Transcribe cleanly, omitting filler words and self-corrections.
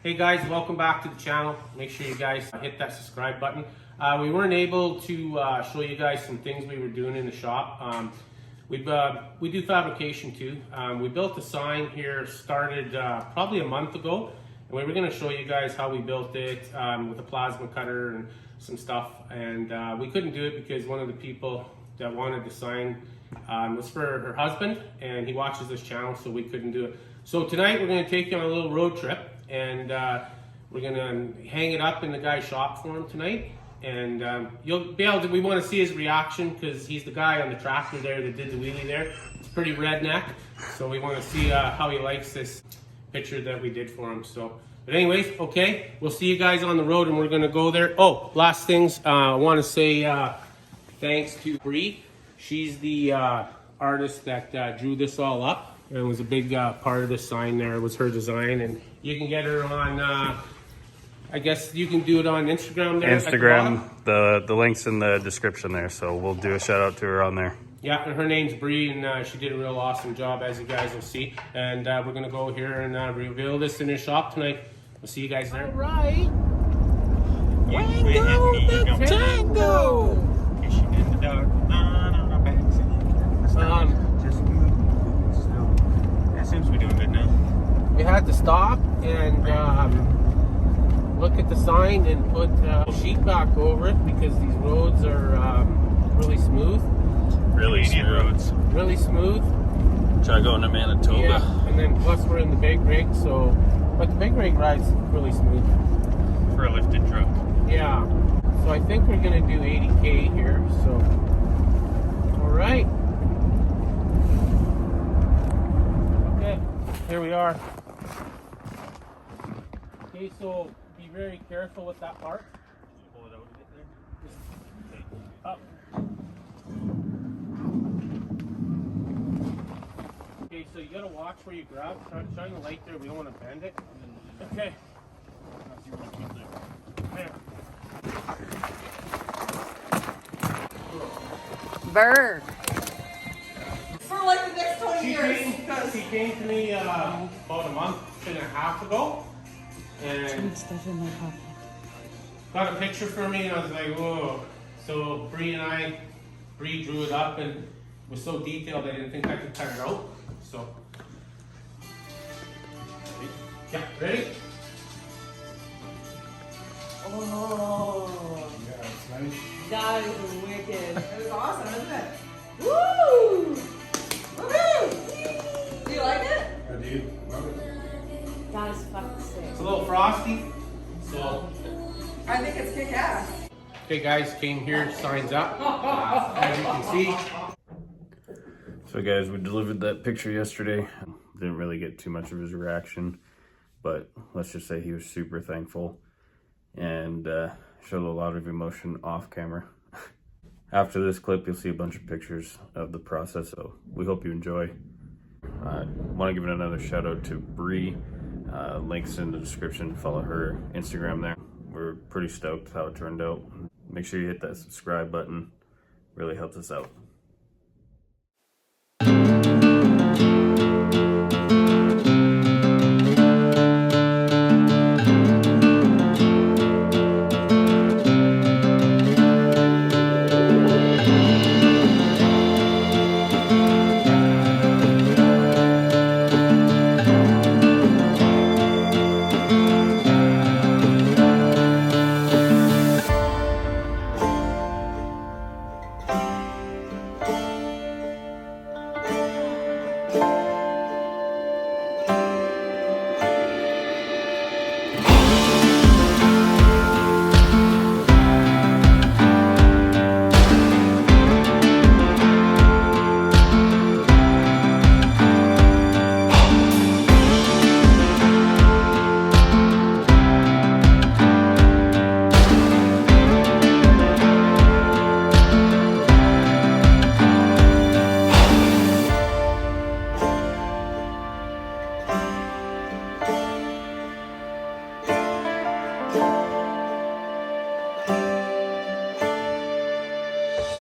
Hey guys, welcome back to the channel. Make sure you guys hit that subscribe button. We weren't able to show you guys some things we were doing in the shop. We do fabrication too. We built a sign here, started probably a month ago, and we were going to show you guys how we built it with a plasma cutter and some stuff. And we couldn't do it because one of the people that wanted the sign was for her husband, and he watches this channel, so we couldn't do it. So tonight we're going to take you on a little road trip, and we're going to hang it up in the guy's shop for him tonight. And you'll be able to, we want to see his reaction because he's the guy on the tractor there that did the wheelie there. It's pretty redneck, so we want to see how he likes this picture that we did for him. So, but anyways, okay, we'll see you guys on the road, and we're going to go there. Oh, last things, I want to say thanks to Bri. She's the artist that drew this all up. It was a big part of this sign there. It was her design, and you can get her on, I guess you can do it on Instagram there. Instagram, the link's in the description there, so we'll do a shout out to her on there. Yeah, and her name's Bri, and she did a real awesome job, as you guys will see. And we're gonna go here and reveal this in his shop tonight. We'll see you guys there. All right. Wango the tango. Fishing in the dark, on our backs. That seems to be doing good now. We had to stop and look at the sign and put a sheet back over it because these roads are really smooth. Really Canadian smooth. roads. Really smooth. Try going to Manitoba. Yeah, and then plus we're in the big rig, so, but the big rig ride's really smooth. For a lifted truck. Yeah, so I think we're gonna do 80K here, so, all right. Okay, here we are. Okay, so be very careful with that part. Pull it out a bit there. Just up. Okay, so you gotta watch where you grab. Shine the light there, we don't wanna bend it. Okay. There. Bird. For like the next 20 years. She came to me about a month and a half ago, and Stuff in my pocket. got a picture for me, and I was like, whoa. So Bri drew it up, and it was so detailed I didn't think I could cut it out. So, yeah, ready? Oh, Yeah, it's nice. that is wicked. It was awesome, isn't it? Woo! Woohoo! Do you like it? I do. Love it. That is fucking sick. It's a little frosty, so. I think it's kick-ass. Okay, guys, came here, signs up. As you can see. So guys, we delivered that picture yesterday. Didn't really get too much of his reaction, but let's just say he was super thankful and showed a lot of emotion off camera. After this clip, you'll see a bunch of pictures of the process, so we hope you enjoy. I want to give another shout out to Bri. Links in the description. Follow her Instagram there. We're pretty stoked how it turned out. Make sure you hit that subscribe button. Really helps us out.